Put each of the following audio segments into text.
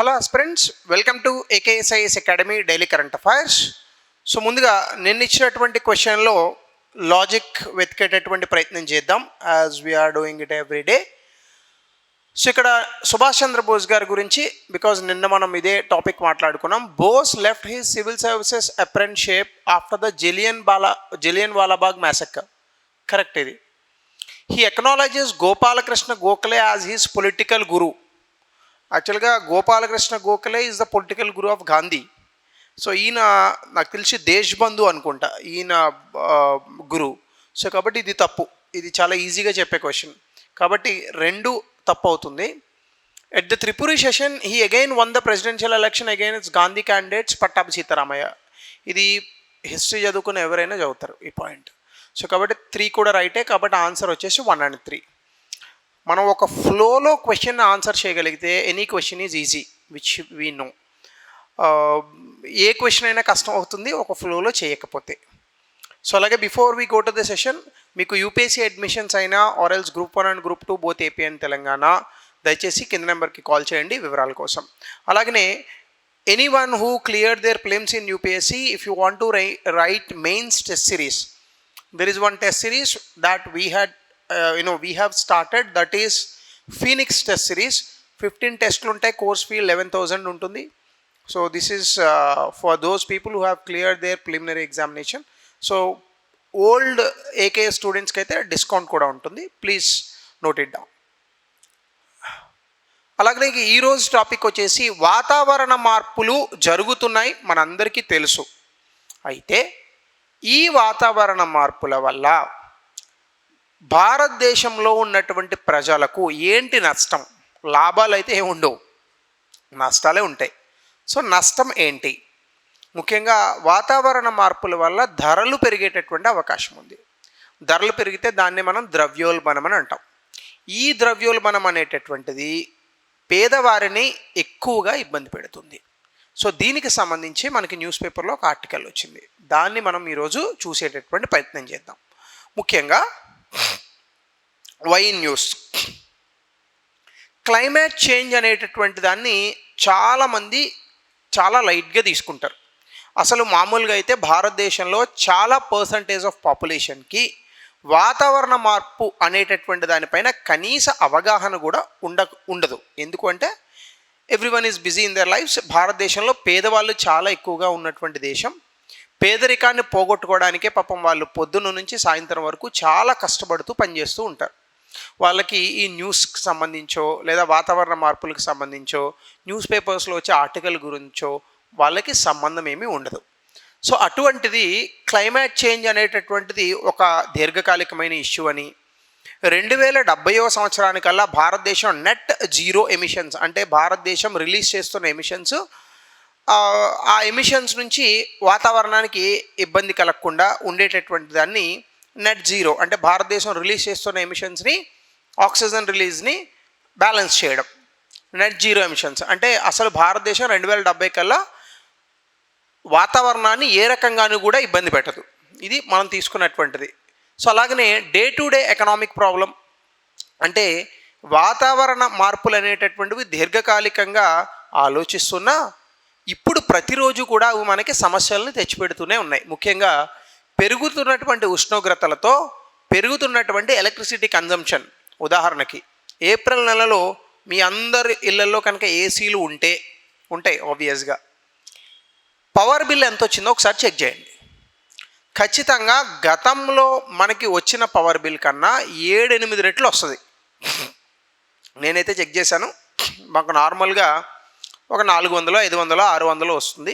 Hello friends, welcome to AKSIS academy daily current affairs. So ముందుగా నిన్న ఇచ్చినటువంటి క్వశ్చన్లో లాజిక్ వెతికేటటువంటి ప్రయత్నం చేద్దాం, as we're doing it every day. So ఇక్కడ సుభాష్ చంద్రబోస్ గారి గురించి, బికాజ్ నిన్న మనం ఇదే టాపిక్ మాట్లాడుకున్నాం. Bose left his civil services apprenticeship after the Jallian Walabagh massacre. Correct ఇది. He acknowledges Gopalakrishna Gokhale as his political guru. యాక్చువల్గా Gopalakrishna Gokhale is the political guru of Gandhi. So ఈయన నాకు తెలిసి దేశబంధు అనుకుంటా ఈయన గురు. సో కాబట్టి ఇది తప్పు. ఇది చాలా ఈజీగా చెప్పే క్వశ్చన్ కాబట్టి రెండు తప్పు అవుతుంది. At the Tripuri session he again won the presidential election against Gandhi candidates Pattabhi Sitaramayya. ఇది హిస్టరీ చదువుకున్న ఎవరైనా చదువుతారు ఈ పాయింట్. సో కాబట్టి 3 కూడా రైటే. కాబట్టి ఆన్సర్ వచ్చేసి 1 and 3. మనం ఒక ఫ్లోలో క్వశ్చన్ ఆన్సర్ చేయగలిగితే any question is easy, which we know. ఏ క్వశ్చన్ అయినా కష్టం అవుతుంది ఒక ఫ్లోలో చేయకపోతే. సో అలాగే before we go to the session, మీకు యూపీఎస్సీ అడ్మిషన్స్ అయినా or else group 1 and group 2 both AP and Telangana, దయచేసి కింద నెంబర్కి కాల్ చేయండి వివరాల కోసం. అలాగనే anyone who clear their prelims in UPSC, if you want to write mains test series, there is one test series that we have started, that is Phoenix test series. 15 టెస్ట్లు ఉంటాయి, course fee 11,000 ఉంటుంది. So this is for those people who have clear their preliminary examination. So old AK స్టూడెంట్స్కి అయితే discount కూడా ఉంటుంది, please note it down. అలాగే ఈరోజు topic వచ్చేసి వాతావరణ మార్పులు జరుగుతున్నాయి, మనందరికీ తెలుసు. అయితే ఈ వాతావరణ మార్పుల వల్ల భారతదేశంలో ఉన్నటువంటి ప్రజలకు ఏంటి నష్టం? లాభాలు అయితే ఏమి ఉండవు, నష్టాలే ఉంటాయి. సో నష్టం ఏంటి? ముఖ్యంగా వాతావరణ మార్పుల వల్ల ధరలు పెరిగేటటువంటి అవకాశం ఉంది. ధరలు పెరిగితే దాన్ని మనం ద్రవ్యోల్బణం అని అంటాం. ఈ ద్రవ్యోల్బణం అనేటటువంటిది పేదవారిని ఎక్కువగా ఇబ్బంది పెడుతుంది. సో దీనికి సంబంధించి మనకి న్యూస్ పేపర్లో ఒక ఆర్టికల్ వచ్చింది, దాన్ని మనం ఈరోజు చూసేటటువంటి ప్రయత్నం చేద్దాం. ముఖ్యంగా వైన్ న్యూస్. క్లైమేట్ చేంజ్ అనేటటువంటి దాన్ని చాలామంది చాలా లైట్గా తీసుకుంటారు. అసలు మామూలుగా అయితే భారతదేశంలో చాలా పర్సంటేజ్ ఆఫ్ పాపులేషన్కి వాతావరణ మార్పు అనేటటువంటి దానిపైన కనీస అవగాహన కూడా ఉండదు. ఎందుకంటే everyone is busy in their lifes. భారతదేశంలో పేదవాళ్ళు చాలా ఎక్కువగా ఉన్నటువంటి దేశం. పేదరికాన్ని పోగొట్టుకోవడానికే పాపం వాళ్ళు పొద్దున్న నుంచి సాయంత్రం వరకు చాలా కష్టపడుతూ పనిచేస్తూ ఉంటారు. వాళ్ళకి ఈ న్యూస్కి సంబంధించో లేదా వాతావరణ మార్పులకు సంబంధించో న్యూస్ పేపర్స్లో వచ్చే ఆర్టికల్ గురించో వాళ్ళకి సంబంధం ఏమీ ఉండదు. సో అటువంటిది క్లైమేట్ చేంజ్ అనేటటువంటిది ఒక దీర్ఘకాలికమైన ఇష్యూ అని, 2070వ సంవత్సరానికల్లా భారతదేశం నెట్ జీరో ఎమిషన్స్, అంటే భారతదేశం రిలీజ్ చేస్తున్న ఎమిషన్స్, ఆ ఎమిషన్స్ నుంచి వాతావరణానికి ఇబ్బంది కలగకుండా ఉండేటటువంటి దాన్ని నెట్ జీరో, అంటే భారతదేశం రిలీజ్ చేస్తున్న ఎమిషన్స్ని, ఆక్సిజన్ రిలీజ్ని బ్యాలెన్స్ చేయడం. నెట్ జీరో ఎమిషన్స్ అంటే అసలు భారతదేశం 2070 కల్లా వాతావరణాన్ని ఏ రకంగానూ కూడా ఇబ్బంది పెట్టదు. ఇది మనం తీసుకున్నటువంటిది. సో అలాగనే day to day economic problem, అంటే వాతావరణ మార్పులు అనేటటువంటివి దీర్ఘకాలికంగా ఆలోచిస్తున్నా ఇప్పుడు ప్రతిరోజు కూడా అవి మనకి సమస్యలను తెచ్చిపెడుతూనే ఉన్నాయి. ముఖ్యంగా పెరుగుతున్నటువంటి ఉష్ణోగ్రతలతో పెరుగుతున్నటువంటి ఎలక్ట్రిసిటీ కన్జంప్షన్. ఉదాహరణకి ఏప్రిల్ నెలలో మీ అందరి ఇళ్లలో కనుక ఏసీలు ఉంటాయి ఆబ్వియస్గా. పవర్ బిల్ ఎంత వచ్చిందో ఒకసారి చెక్ చేయండి. ఖచ్చితంగా గతంలో మనకి వచ్చిన పవర్ బిల్ కన్నా 7-8 రెట్లు వస్తుంది. నేనైతే చెక్ చేశాను, మాకు నార్మల్గా ఒక 400, 500, 600 వస్తుంది.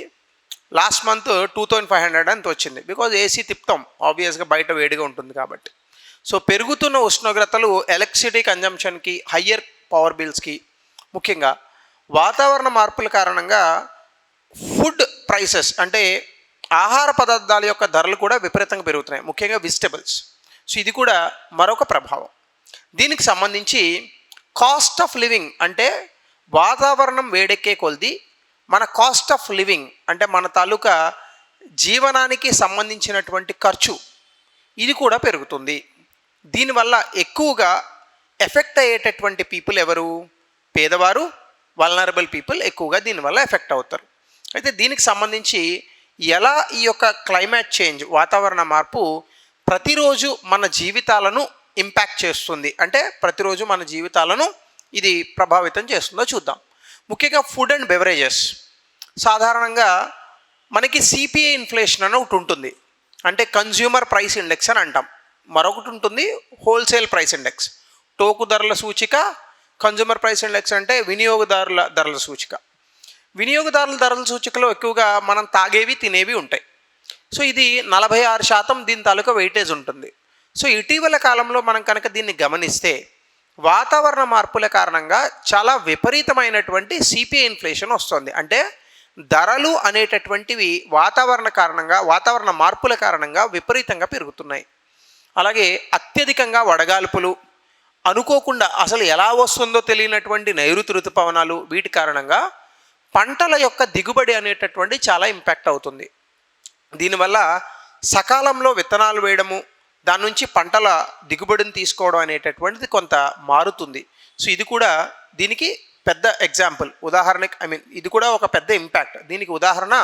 లాస్ట్ మంత్ 2500 అంత వచ్చింది. బికాజ్ ఏసీ తిప్పుతాం, ఆబ్వియస్గా బయట వేడిగా ఉంటుంది కాబట్టి. సో పెరుగుతున్న ఉష్ణోగ్రతలు ఎలక్ట్రిసిటీ కన్జంప్షన్కి, హయ్యర్ పవర్ బిల్స్కి, ముఖ్యంగా వాతావరణ మార్పుల కారణంగా ఫుడ్ ప్రైసెస్, అంటే ఆహార పదార్థాల యొక్క ధరలు కూడా విపరీతంగా పెరుగుతున్నాయి, ముఖ్యంగా వెజిటబుల్స్. సో ఇది కూడా మరొక ప్రభావం. దీనికి సంబంధించి కాస్ట్ ఆఫ్ లివింగ్, అంటే వాతావరణం వేడెక్కే కొలది మన కాస్ట్ ఆఫ్ లివింగ్, అంటే మన తాలూకా జీవనానికి సంబంధించినటువంటి ఖర్చు, ఇది కూడా పెరుగుతుంది. దీనివల్ల ఎక్కువగా ఎఫెక్ట్ అయ్యేటటువంటి పీపుల్ ఎవరు? పేదవారు, వల్నరబుల్ పీపుల్ ఎక్కువగా దీనివల్ల ఎఫెక్ట్ అవుతారు. అయితే దీనికి సంబంధించి ఎలా ఈ యొక్క క్లైమేట్ చేంజ్, వాతావరణ మార్పు ప్రతిరోజు మన జీవితాలను ఇంపాక్ట్ చేస్తుంది, అంటే ప్రతిరోజు మన జీవితాలను ఇది ప్రభావితం చేస్తుందో చూద్దాం. ముఖ్యంగా ఫుడ్ అండ్ బెవరేజెస్. సాధారణంగా మనకి సిపిఐ ఇన్ఫ్లేషన్ అని ఒకటి ఉంటుంది, అంటే కన్జ్యూమర్ ప్రైస్ ఇండెక్స్ అని అంటాం. మరొకటి ఉంటుంది హోల్సేల్ ప్రైస్ ఇండెక్స్. టోకు ధరల సూచిక, కన్జ్యూమర్ ప్రైస్ ఇండెక్స్ అంటే వినియోగదారుల ధరల సూచిక. వినియోగదారుల ధరల సూచికలో ఎక్కువగా మనం తాగేవి తినేవి ఉంటాయి. సో ఇది 46% దీని తాలూకా వెయిటేజ్ ఉంటుంది. సో ఇటీవల కాలంలో మనం కనుక దీన్ని గమనిస్తే వాతావరణ మార్పుల కారణంగా చాలా విపరీతమైనటువంటి సిపిఐ ఇన్ఫ్లేషన్ వస్తుంది. అంటే ధరలు అనేటటువంటివి వాతావరణ మార్పుల కారణంగా విపరీతంగా పెరుగుతున్నాయి. అలాగే అత్యధికంగా వడగాల్పులు, అనుకోకుండా అసలు ఎలా వస్తుందో తెలియనటువంటి నైరుతి ఋతుపవనాలు, వీటి కారణంగా పంటల యొక్క దిగుబడి అనేటటువంటి చాలా ఇంపాక్ట్ అవుతుంది. దీనివల్ల సకాలంలో విత్తనాలు వేయడము, దాని నుంచి పంటల దిగుబడిని తీసుకోవడం అనేటటువంటిది కొంత మారుతుంది. సో ఇది కూడా దీనికి పెద్ద ఎగ్జాంపుల్, ఉదాహరణకి ఇది కూడా ఒక పెద్ద ఇంపాక్ట్. దీనికి ఉదాహరణ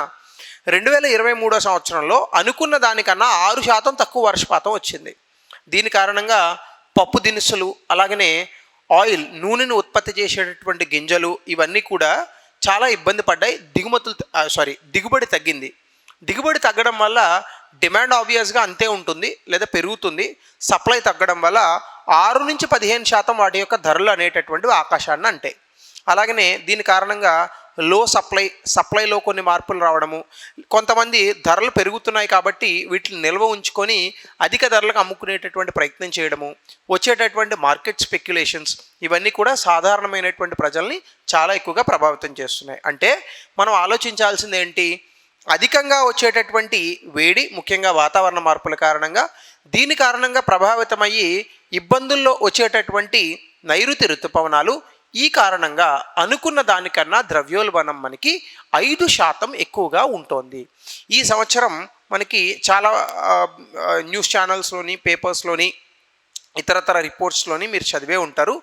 2023 సంవత్సరంలో అనుకున్న దానికన్నా 6% తక్కువ వర్షపాతం వచ్చింది. దీని కారణంగా పప్పు దినుసులు, అలాగనే ఆయిల్, నూనెను ఉత్పత్తి చేసేటటువంటి గింజలు, ఇవన్నీ కూడా చాలా ఇబ్బంది పడ్డాయి. దిగుబడి తగ్గింది. దిగుబడి తగ్గడం వల్ల డిమాండ్ ఆబ్వియస్గా అంతే ఉంటుంది లేదా పెరుగుతుంది. సప్లై తగ్గడం వల్ల 6-15% వాటి యొక్క ధరలు అనేటటువంటివి ఆకాశాన్ని అంటాయి. అలాగనే దీని కారణంగా సప్లైలో కొన్ని మార్పులు రావడము, కొంతమంది ధరలు పెరుగుతున్నాయి కాబట్టి వీటిని నిల్వ ఉంచుకొని అధిక ధరలకు అమ్ముకునేటటువంటి ప్రయత్నం చేయడము, వచ్చేటటువంటి మార్కెట్ స్పెక్యులేషన్స్, ఇవన్నీ కూడా సాధారణమైనటువంటి ప్రజల్ని చాలా ఎక్కువగా ప్రభావితం చేస్తున్నాయి. అంటే మనం ఆలోచించాల్సింది ఏంటి, అధికంగా వచ్చేటటువంటి వేడి, ముఖ్యంగా వాతావరణ మార్పుల కారణంగా, దీని కారణంగా ప్రభావితమయ్యి ఇబ్బందుల్లో వచ్చేటటువంటి నైరుతి ఋతుపవనాలు, ఈ కారణంగా అనుకున్న దానికన్నా ద్రవ్యోల్బణం మనకి 5% ఎక్కువగా ఉంటుంది. ఈ సంవత్సరం మనకి చాలా న్యూస్ ఛానల్స్లోని, పేపర్స్లోని, ఇతరతర రిపోర్ట్స్లోని మీరు చదివే ఉంటారు,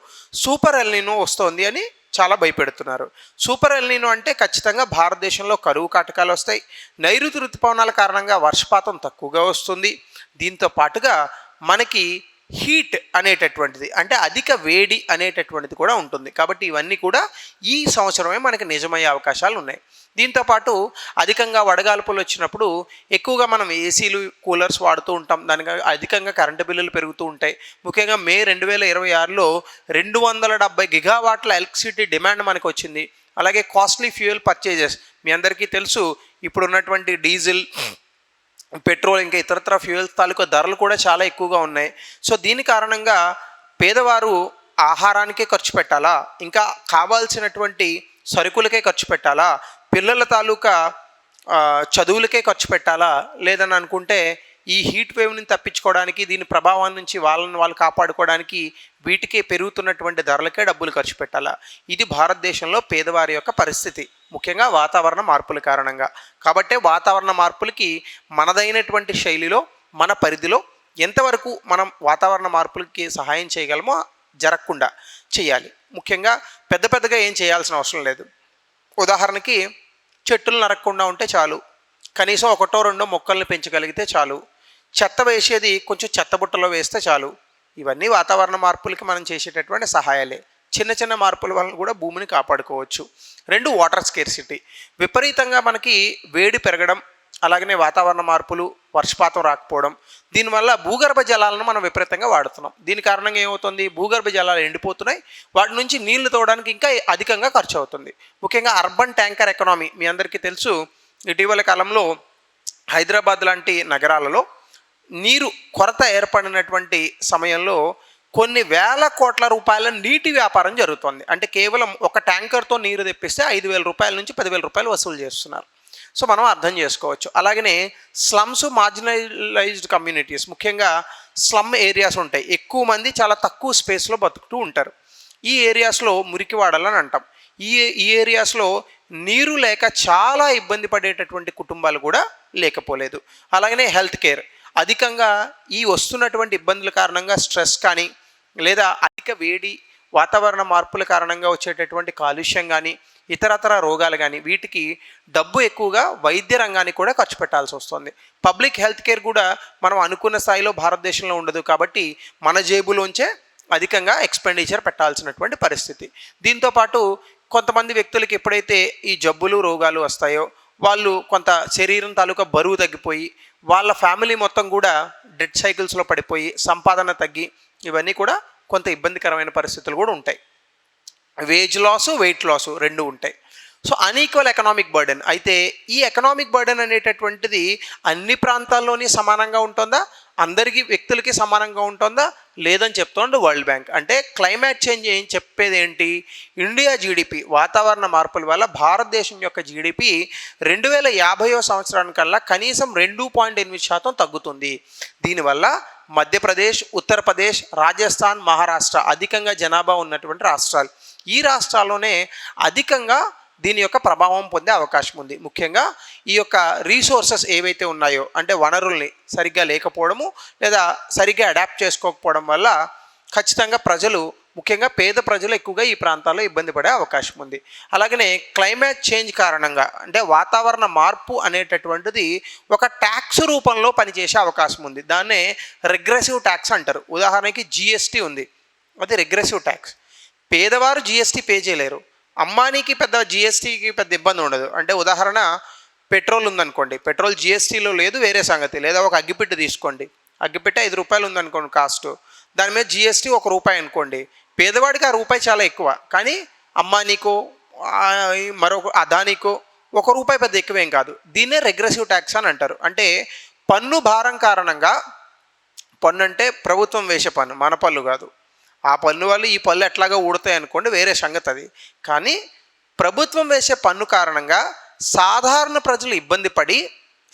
సూపర్ ఎల్నినో వస్తోంది అని చాలా భయపెడుతున్నారు. సూపర్ ఎల్నినో అంటే ఖచ్చితంగా భారతదేశంలో కరువు కాటకాలు వస్తాయి, నైరుతి ఋతుపవనాల కారణంగా వర్షపాతం తక్కువగా వస్తుంది. దీంతో పాటుగా మనకి హీట్ అనేటటువంటిది, అంటే అధిక వేడి అనేటటువంటిది కూడా ఉంటుంది. కాబట్టి ఇవన్నీ కూడా ఈ సంవత్సరమే మనకి నిజమయ్యే అవకాశాలు ఉన్నాయి. దీంతోపాటు అధికంగా వడగాల్పులు వచ్చినప్పుడు ఎక్కువగా మనం ఏసీలు, కూలర్స్ వాడుతూ ఉంటాం. దానికి అధికంగా కరెంటు బిల్లులు పెరుగుతూ ఉంటాయి. ముఖ్యంగా మే 2026లో 270 గిగావాట్ల ఎలక్ట్రిసిటీ డిమాండ్ మనకు వచ్చింది. అలాగే కాస్ట్లీ ఫ్యూయల్ పర్చేజెస్, మీ అందరికీ తెలుసు ఇప్పుడున్నటువంటి డీజిల్, పెట్రోల్, ఇంకా ఇతరత్ర ఫ్యూయల్స్ తాలూకా ధరలు కూడా చాలా ఎక్కువగా ఉన్నాయి. సో దీని కారణంగా పేదవారు ఆహారానికే ఖర్చు పెట్టాలా, ఇంకా కావాల్సినటువంటి సరుకులకే ఖర్చు పెట్టాలా, పిల్లల తాలూకా చదువులకే ఖర్చు పెట్టాలా, లేదని అనుకుంటే ఈ హీట్ వేవ్ని తప్పించుకోవడానికి, దీని ప్రభావం నుంచి వాళ్ళు కాపాడుకోవడానికి వీటికి పెరుగుతున్నటువంటి ధరలకే డబ్బులు ఖర్చు పెట్టాలా. ఇది భారతదేశంలో పేదవారి యొక్క పరిస్థితి, ముఖ్యంగా వాతావరణ మార్పుల కారణంగా. కాబట్టి వాతావరణ మార్పులకి మనదైనటువంటి శైలిలో, మన పరిధిలో ఎంతవరకు మనం వాతావరణ మార్పులకి సహాయం చేయగలమో జరగకుండా చేయాలి. ముఖ్యంగా పెద్దగా ఏం చేయాల్సిన అవసరం లేదు. ఉదాహరణకి చెట్టులు నరకకుండా ఉంటే చాలు, కనీసం 1-2 మొక్కల్ని పెంచగలిగితే చాలు, చెత్త వేసేది కొంచెం చెత్తబుట్టలో వేస్తే చాలు. ఇవన్నీ వాతావరణ మార్పులకి మనం చేసేటటువంటి సహాయాలే. చిన్న మార్పుల వలన కూడా భూమిని కాపాడుకోవచ్చు. 2, వాటర్ స్కేర్సిటీ. విపరీతంగా మనకి వేడి పెరగడం, అలాగనే వాతావరణ మార్పులు, వర్షపాతం రాకపోవడం, దీనివల్ల భూగర్భ జలాలను మనం విపరీతంగా వాడుతున్నాం. దీని కారణంగా ఏమవుతుంది, భూగర్భ జలాలు ఎండిపోతున్నాయి, వాటి నుంచి నీళ్లు తోవడానికి ఇంకా అధికంగా ఖర్చు అవుతుంది. ముఖ్యంగా అర్బన్ ట్యాంకర్ ఎకనామీ, మీ అందరికీ తెలుసు, ఇటీవల కాలంలో హైదరాబాద్ లాంటి నగరాలలో నీరు కొరత ఏర్పడినటువంటి సమయంలో కొన్ని వేల కోట్ల రూపాయల నీటి వ్యాపారం జరుగుతుంది. అంటే కేవలం ఒక ట్యాంకర్తో నీరు తెప్పిస్తే 5,000 రూపాయల నుంచి 10,000 రూపాయలు వసూలు చేస్తున్నారు. సో మనం అర్థం చేసుకోవచ్చు. అలాగనే స్లమ్స్, మార్జినలైజ్డ్ కమ్యూనిటీస్, ముఖ్యంగా స్లమ్ ఏరియాస్ ఉంటాయి. ఎక్కువ మంది చాలా తక్కువ స్పేస్లో బతుకుతూ ఉంటారు. ఈ ఏరియాస్లో మురికివాడలని అంటాం. ఈ ఏరియాస్లో నీరు లేక చాలా ఇబ్బంది పడేటటువంటి కుటుంబాలు కూడా లేకపోలేదు. అలాగనే హెల్త్ కేర్, అధికంగా ఈ వస్తున్నటువంటి ఇబ్బందుల కారణంగా స్ట్రెస్ కానీ, లేదా అధిక వేడి, వాతావరణ మార్పుల కారణంగా వచ్చేటటువంటి కాలుష్యం కానీ ఇతరతర రోగాలు కానీ వీటికి డబ్బు ఎక్కువగా వైద్య రంగానికి కూడా ఖర్చు పెట్టాల్సి వస్తుంది. పబ్లిక్ హెల్త్ కేర్ కూడా మనం అనుకున్న స్థాయిలో భారతదేశంలో ఉండదు కాబట్టి మన జేబులోంచే అధికంగా ఎక్స్పెండిచర్ పెట్టాల్సినటువంటి పరిస్థితి. దీంతోపాటు కొంతమంది వ్యక్తులకి ఎప్పుడైతే ఈ జబ్బులు రోగాలు వస్తాయో వాళ్ళు కొంత శరీరం తాలూకా బరువు తగ్గిపోయి వాళ్ళ ఫ్యామిలీ మొత్తం కూడా డెడ్ సైకిల్స్లో పడిపోయి సంపాదన తగ్గి ఇవన్నీ కూడా కొంత ఇబ్బందికరమైన పరిస్థితులు కూడా ఉంటాయి. వేజ్ లాసు వెయిట్ లాసు రెండు ఉంటాయి. So unequal economic burden. అయితే ఈ ఎకనామిక్ బర్డెన్ అనేటటువంటిది అన్ని ప్రాంతాల్లోని సమానంగా ఉంటుందా, అందరికీ వ్యక్తులకి సమానంగా ఉంటుందా లేదని చెప్తోంది వరల్డ్ బ్యాంక్. అంటే క్లైమేట్ చేంజ్ ఏం చెప్పేది ఏంటి, ఇండియా జీడిపి వాతావరణ మార్పుల వల్ల భారతదేశం యొక్క జీడిపి 2050 సంవత్సరానికల్లా కనీసం 2.8% తగ్గుతుంది. దీనివల్ల మధ్యప్రదేశ్, ఉత్తరప్రదేశ్, రాజస్థాన్, మహారాష్ట్ర అధికంగా జనాభా ఉన్నటువంటి రాష్ట్రాలు, ఈ రాష్ట్రాల్లోనే అధికంగా దీని యొక్క ప్రభావం పొందే అవకాశం ఉంది. ముఖ్యంగా ఈ యొక్క రీసోర్సెస్ ఏవైతే ఉన్నాయో అంటే వనరుల్ని సరిగ్గా లేకపోవడము లేదా సరిగ్గా అడాప్ట్ చేసుకోకపోవడం వల్ల ఖచ్చితంగా ప్రజలు, ముఖ్యంగా పేద ప్రజలు ఎక్కువగా ఈ ప్రాంతాల్లో ఇబ్బంది పడే అవకాశం ఉంది. అలాగనే క్లైమేట్ చేంజ్ కారణంగా అంటే వాతావరణ మార్పు అనేటటువంటిది ఒక ట్యాక్స్ రూపంలో పనిచేసే అవకాశం ఉంది. దాన్నే రిగ్రెసివ్ ట్యాక్స్ అంటారు. ఉదాహరణకి జిఎస్టీ ఉంది, అది రిగ్రెసివ్ ట్యాక్స్. పేదవారు జిఎస్టీ పే చేయలేరు, అమ్మానీకి పెద్ద జిఎస్టీకి పెద్ద ఇబ్బంది ఉండదు. అంటే ఉదాహరణ పెట్రోల్ ఉందనుకోండి, పెట్రోల్ జిఎస్టీలో లేదు, వేరే సంగతి. లేదా ఒక అగ్గిపెట్టె తీసుకోండి, అగ్గిపెట్టె 5 రూపాయలు ఉందనుకోండి కాస్ట్, దాని మీద జిఎస్టీ 1 రూపాయి అనుకోండి. పేదవాడికి ఆ రూపాయి చాలా ఎక్కువ, కానీ అమ్మానీకో మరొక అదానీకో 1 రూపాయి పెద్ద ఎక్కువేం కాదు. దీన్నే రెగ్రెసివ్ ట్యాక్స్ అని అంటారు. అంటే పన్ను భారం కారణంగా, పన్ను అంటే ప్రభుత్వం వేసే పన్ను, మన పన్ను కాదు, ఆ పన్ను వల్ల ఈ పళ్ళు ఎట్లాగా ఊడతాయి అనుకోండి, వేరే సంగతి అది. కానీ ప్రభుత్వం వేసే పన్ను కారణంగా సాధారణ ప్రజలు ఇబ్బంది పడి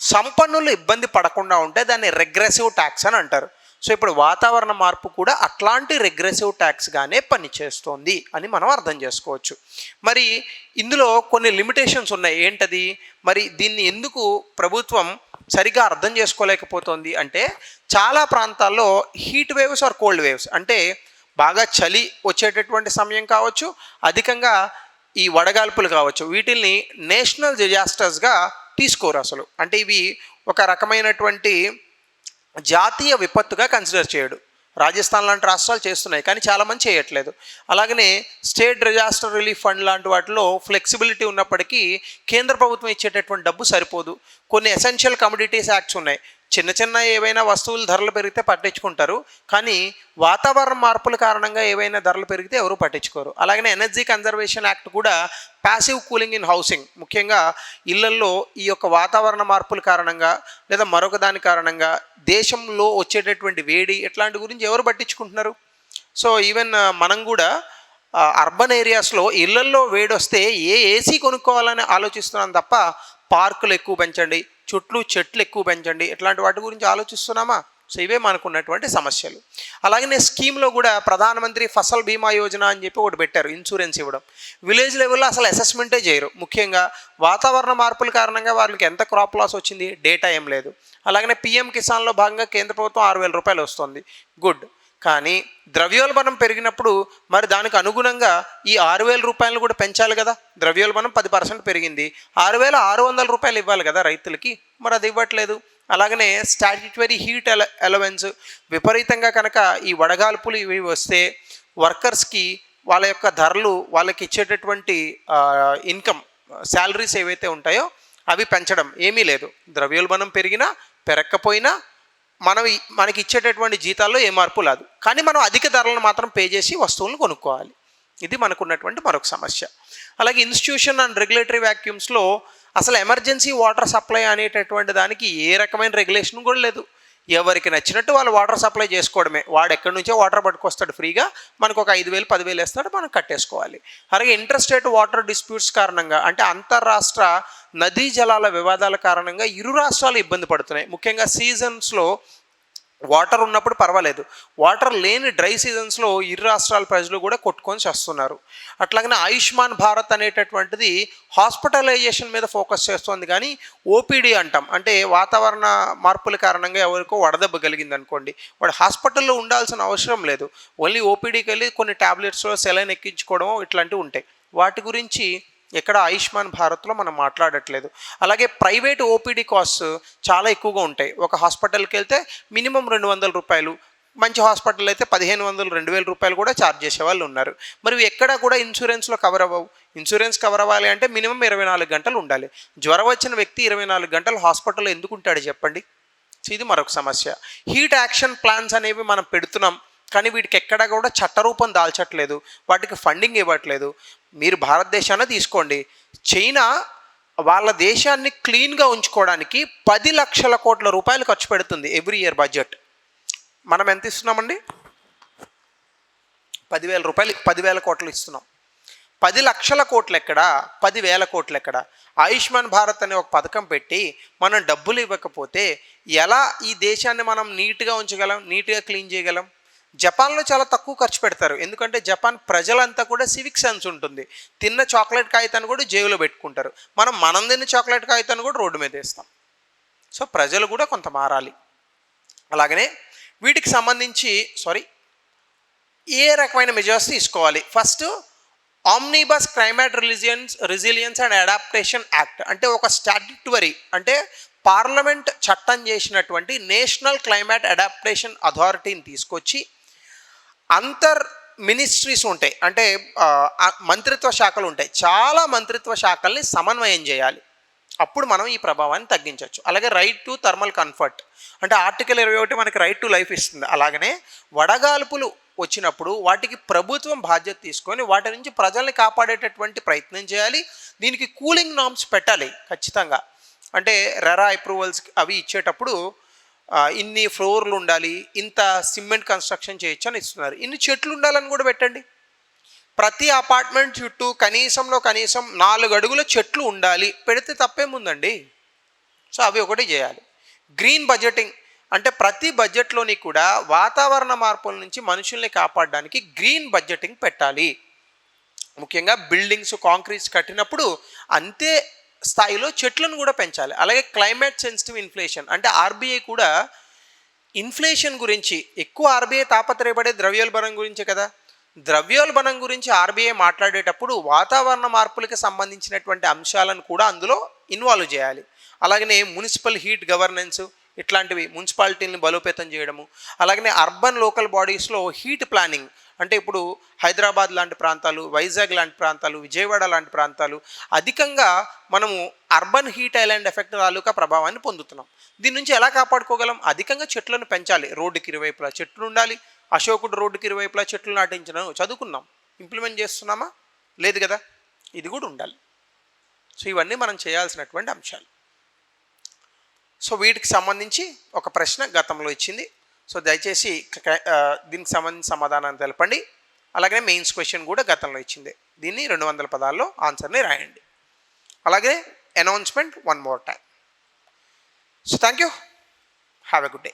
సంపన్నులు ఇబ్బంది పడకుండా ఉంటే దాన్ని రెగ్రెసివ్ ట్యాక్స్ అని అంటారు. సో ఇప్పుడు వాతావరణ మార్పు కూడా అట్లాంటి రెగ్రెసివ్ ట్యాక్స్గానే పనిచేస్తోంది అని మనం అర్థం చేసుకోవచ్చు. మరి ఇందులో కొన్ని లిమిటేషన్స్ ఉన్నాయి. ఏంటది? మరి దీన్ని ఎందుకు ప్రభుత్వం సరిగా అర్థం చేసుకోలేకపోతుంది అంటే, చాలా ప్రాంతాల్లో heat waves or cold waves అంటే బాగా చలి వచ్చేటటువంటి సమయం కావచ్చు, అధికంగా ఈ వడగాల్పులు కావచ్చు, వీటిల్ని నేషనల్ డిజాస్టర్స్గా తీసుకోరు అసలు. అంటే ఇవి ఒక రకమైనటువంటి జాతీయ విపత్తుగా కన్సిడర్ చేయడు. రాజస్థాన్ లాంటి రాష్ట్రాలు చేస్తున్నాయి కానీ చాలామంది చేయట్లేదు. అలాగనే స్టేట్ డిజాస్టర్ రిలీఫ్ ఫండ్ లాంటి వాటిలో ఫ్లెక్సిబిలిటీ ఉన్నప్పటికీ కేంద్ర ప్రభుత్వం ఇచ్చేటటువంటి డబ్బు సరిపోదు. కొన్ని ఎసెన్షియల్ కమోడిటీస్ యాక్ట్స్ ఉన్నాయి, చిన్న చిన్న ఏవైనా వస్తువులు ధరలు పెరిగితే పట్టించుకుంటారు, కానీ వాతావరణ మార్పుల కారణంగా ఏవైనా ధరలు పెరిగితే ఎవరు పట్టించుకోరు. అలాగనే ఎనర్జీ కన్జర్వేషన్ యాక్ట్ కూడా ప్యాసివ్ కూలింగ్ ఇన్ హౌసింగ్, ముఖ్యంగా ఇళ్లల్లో ఈ యొక్క వాతావరణ మార్పుల కారణంగా లేదా మరొక దాని కారణంగా దేశంలో వచ్చేటటువంటి వేడి ఇట్లాంటి గురించి ఎవరు పట్టించుకుంటున్నారు? సో ఈవెన్ మనం కూడా అర్బన్ ఏరియాస్లో ఇళ్లల్లో వేడి వస్తే ఏసీ కొనుక్కోవాలని ఆలోచిస్తున్నాం తప్ప పార్కులు ఎక్కువ పెంచండి, చెట్లు ఎక్కువ పెంచండి ఇట్లాంటి వాటి గురించి ఆలోచిస్తున్నామా? సో ఇవే మనకున్నటువంటి సమస్యలు. అలాగనే స్కీమ్లో కూడా ప్రధానమంత్రి ఫసల్ బీమా యోజన అని చెప్పి ఒకటి పెట్టారు, ఇన్సూరెన్స్ ఇవ్వడం. విలేజ్ లెవెల్లో అసలు అసెస్మెంటే చేయరు. ముఖ్యంగా వాతావరణ మార్పుల కారణంగా వాళ్ళకి ఎంత క్రాప్ లాస్ వచ్చింది డేటా ఏం లేదు. అలాగనే పిఎం కిసాన్లో భాగంగా కేంద్ర ప్రభుత్వం 6,000 రూపాయలు వస్తుంది, గుడ్. కానీ ద్రవ్యోల్బణం పెరిగినప్పుడు మరి దానికి అనుగుణంగా ఈ 6,000 రూపాయలు కూడా పెంచాలి కదా. ద్రవ్యోల్బణం 10% పెరిగింది, 6,600 రూపాయలు ఇవ్వాలి కదా రైతులకి, మరి అది ఇవ్వట్లేదు. అలాగనే స్టాట్యుటరీ హీట్ అలవెన్స్ విపరీతంగా కనుక ఈ వడగాల్పులు ఇవి వస్తే వర్కర్స్కి వాళ్ళ యొక్క ధరలు, వాళ్ళకి ఇచ్చేటటువంటి ఇన్కమ్ శాలరీస్ ఏవైతే ఉంటాయో అవి పెంచడం ఏమీ లేదు. ద్రవ్యోల్బణం పెరిగినా పెరగకపోయినా మనకి ఇచ్చేటటువంటి జీతాల్లో ఏ మార్పు లేదు, కానీ మనం అధిక ధరలను మాత్రం పే చేసి వస్తువులను కొనుక్కోవాలి. ఇది మనకున్నటువంటి మరొక సమస్య. అలాగే ఇన్స్టిట్యూషన్ అండ్ రెగ్యులేటరీ వ్యాక్యూమ్స్లో అసలు ఎమర్జెన్సీ వాటర్ సప్లై అనేటటువంటి దానికి ఏ రకమైన రెగ్యులేషన్ కూడా లేదు. ఎవరికి నచ్చినట్టు వాళ్ళు వాటర్ సప్లై చేసుకోవడమే. వాడు ఎక్కడి నుంచో వాటర్ పట్టుకొస్తాడు ఫ్రీగా, మనకు ఒక 5,000 10,000 వేస్తాడు, మనం కట్టేసుకోవాలి. అలాగే ఇంటర్స్టేట్ వాటర్ డిస్ప్యూట్స్ కారణంగా అంటే అంతర్రాష్ట్ర నదీ జలాల వివాదాల కారణంగా ఇరు రాష్ట్రాలు ఇబ్బంది పడుతున్నాయి. ముఖ్యంగా సీజన్స్లో వాటర్ ఉన్నప్పుడు పర్వాలేదు, వాటర్ లేని డ్రై సీజన్స్లో ఇరు రాష్ట్రాల ప్రజలు కూడా కొట్టుకొని చేస్తున్నారు. అట్లాగనే ఆయుష్మాన్ భారత్ అనేటటువంటిది హాస్పిటలైజేషన్ మీద ఫోకస్ చేస్తుంది, కానీ ఓపీడీ అంటాం, అంటే వాతావరణ మార్పుల కారణంగా ఎవరికో వడదెబ్బ కలిగింది అనుకోండి, వాడు హాస్పిటల్లో ఉండాల్సిన అవసరం లేదు, ఓన్లీ ఓపీడీకి వెళ్ళి కొన్ని ట్యాబ్లెట్స్లో సెలైన్ ఎక్కించుకోవడం ఇట్లాంటివి ఉంటాయి. వాటి గురించి ఎక్కడ ఆయుష్మాన్ భారత్లో మనం మాట్లాడట్లేదు. అలాగే ప్రైవేట్ ఓపీడీ కాస్ట్ చాలా ఎక్కువగా ఉంటాయి. ఒక హాస్పిటల్కి వెళ్తే మినిమం 200 రూపాయలు, మంచి హాస్పిటల్ అయితే 1500 2000 రూపాయలు కూడా ఛార్జ్ చేసే వాళ్ళు ఉన్నారు. మరి ఎక్కడ కూడా ఇన్సూరెన్స్లో కవర్ అవ్వవు. ఇన్సూరెన్స్ కవర్ అవ్వాలి అంటే మినిమం 24 గంటలు ఉండాలి. జ్వరం వచ్చిన వ్యక్తి 24 గంటలు హాస్పిటల్లో ఎందుకు ఉంటాడు చెప్పండి? ఇది మరొక సమస్య. హీట్ యాక్షన్ ప్లాన్స్ అనేవి మనం పెడుతున్నాం, కానీ వీటికి ఎక్కడ కూడా చట్టరూపం దాల్చట్లేదు, వాటికి ఫండింగ్ ఇవ్వట్లేదు. మీరు భారతదేశాన్ని తీసుకోండి, చైనా వాళ్ళ దేశాన్ని క్లీన్గా ఉంచుకోవడానికి 10 లక్షల కోట్ల రూపాయలు ఖర్చు పెడుతుంది ఎవ్రీ ఇయర్ బడ్జెట్. మనం ఎంత ఇస్తున్నామండి? 10,000 రూపాయలు, 10,000 కోట్లు ఇస్తున్నాం. 10 లక్షల కోట్లు ఎక్కడ, 10,000 కోట్లు ఎక్కడ? ఆయుష్మాన్ భారత్ అనే ఒక పథకం పెట్టి మనం డబ్బులు ఇవ్వకపోతే ఎలా ఈ దేశాన్ని మనం నీట్గా ఉంచగలం, నీట్గా క్లీన్ చేయగలం? జపాన్లో చాలా తక్కువ ఖర్చు పెడతారు, ఎందుకంటే జపాన్ ప్రజలంతా కూడా సివిక్ సెన్స్ ఉంటుంది. తిన్న చాక్లెట్ కాగితాన్ని కూడా జేబులో పెట్టుకుంటారు. మనం తిన్న చాక్లెట్ కాగితాన్ని కూడా రోడ్డు మీద వేస్తాం. సో ప్రజలు కూడా కొంత మారాలి. అలాగనే వీటికి సంబంధించి ఏ రకమైన మెజర్స్ తీసుకోవాలి? First, omnibus climate resilience and adaptation act, అంటే ఒక స్టాట్యుటరీ, అంటే పార్లమెంట్ చట్టం చేసినటువంటి నేషనల్ క్లైమేట్ అడాప్టేషన్ అథారిటీని తీసుకొచ్చి అంతర్ మినిస్ట్రీస్ ఉంటాయి, అంటే మంత్రిత్వ శాఖలు ఉంటాయి, చాలా మంత్రిత్వ శాఖల్ని సమన్వయం చేయాలి. అప్పుడు మనం ఈ ప్రభావాన్ని తగ్గించవచ్చు. అలాగే రైట్ టు థర్మల్ కంఫర్ట్, అంటే ఆర్టికల్ 21 మనకి రైట్ టు లైఫ్ ఇస్తుంది. అలాగనే వడగాల్పులు వచ్చినప్పుడు వాటికి ప్రభుత్వం బాధ్యత తీసుకొని వాటి నుంచి ప్రజల్ని కాపాడేటటువంటి ప్రయత్నం చేయాలి. దీనికి కూలింగ్ నార్మ్స్ పెట్టాలి ఖచ్చితంగా. అంటే రెరా అప్రూవల్స్ అవి ఇచ్చేటప్పుడు ఇన్ని ఫ్లోర్లు ఉండాలి, ఇంత సిమెంట్ కన్స్ట్రక్షన్ చేయొచ్చు అని ఇస్తున్నారు. ఇన్ని చెట్లు ఉండాలని కూడా పెట్టండి. ప్రతి అపార్ట్మెంట్ చుట్టూ కనీసం 4 అడుగుల చెట్లు ఉండాలి, పెడితే తప్పేముందండి? సో అవి ఒకటి చేయాలి. గ్రీన్ బడ్జెటింగ్, అంటే ప్రతి బడ్జెట్లోని కూడా వాతావరణ మార్పుల నుంచి మనుషుల్ని కాపాడడానికి గ్రీన్ బడ్జెటింగ్ పెట్టాలి. ముఖ్యంగా బిల్డింగ్స్, కాంక్రీట్స్ కట్టినప్పుడు అంతే స్థాయిలో చెట్లను కూడా పెంచాలి. అలాగే క్లైమేట్ సెన్సిటివ్ ఇన్ఫ్లేషన్, అంటే ఆర్బీఐ కూడా ఇన్ఫ్లేషన్ గురించి ఎక్కువ ఆర్బీఐ తాపత్రయపడే ద్రవ్యోల్బణం గురించే కదా. ద్రవ్యోల్బణం గురించి ఆర్బీఐ మాట్లాడేటప్పుడు వాతావరణ మార్పులకు సంబంధించినటువంటి అంశాలను కూడా అందులో ఇన్వాల్వ్ చేయాలి. అలాగనే మున్సిపల్ హీట్ గవర్నెన్స్, ఇట్లాంటివి మున్సిపాలిటీని బలోపేతం చేయడము. అలాగనే అర్బన్ లోకల్ బాడీస్లో హీట్ ప్లానింగ్, అంటే ఇప్పుడు హైదరాబాద్ లాంటి ప్రాంతాలు, వైజాగ్ లాంటి ప్రాంతాలు, విజయవాడ లాంటి ప్రాంతాలు అధికంగా మనము అర్బన్ హీట్ ఐలాండ్ ఎఫెక్ట్ తాలూకా ప్రభావాన్ని పొందుతున్నాం. దీని నుంచి ఎలా కాపాడుకోగలం? అధికంగా చెట్లను పెంచాలి. రోడ్డుకి ఇరువైపులా చెట్లు ఉండాలి. అశోకుడు రోడ్డుకి ఇరువైపులా చెట్లు నాటించడం చదువుకున్నాం, ఇంప్లిమెంట్ చేస్తున్నామా? లేదు కదా. ఇది కూడా ఉండాలి. సో ఇవన్నీ మనం చేయాల్సినటువంటి అంశాలు. సో వీటికి సంబంధించి ఒక ప్రశ్న గతంలో ఇచ్చింది, సో దయచేసి దీనికి సంబంధించిన సమాధానాన్ని తెలపండి. అలాగే మెయిన్స్ క్వశ్చన్ కూడా గతంలో ఇచ్చింది, దీన్ని 200 పదాల్లో ఆన్సర్ని రాయండి. అలాగే announcement one more time. So thank you, have a good day.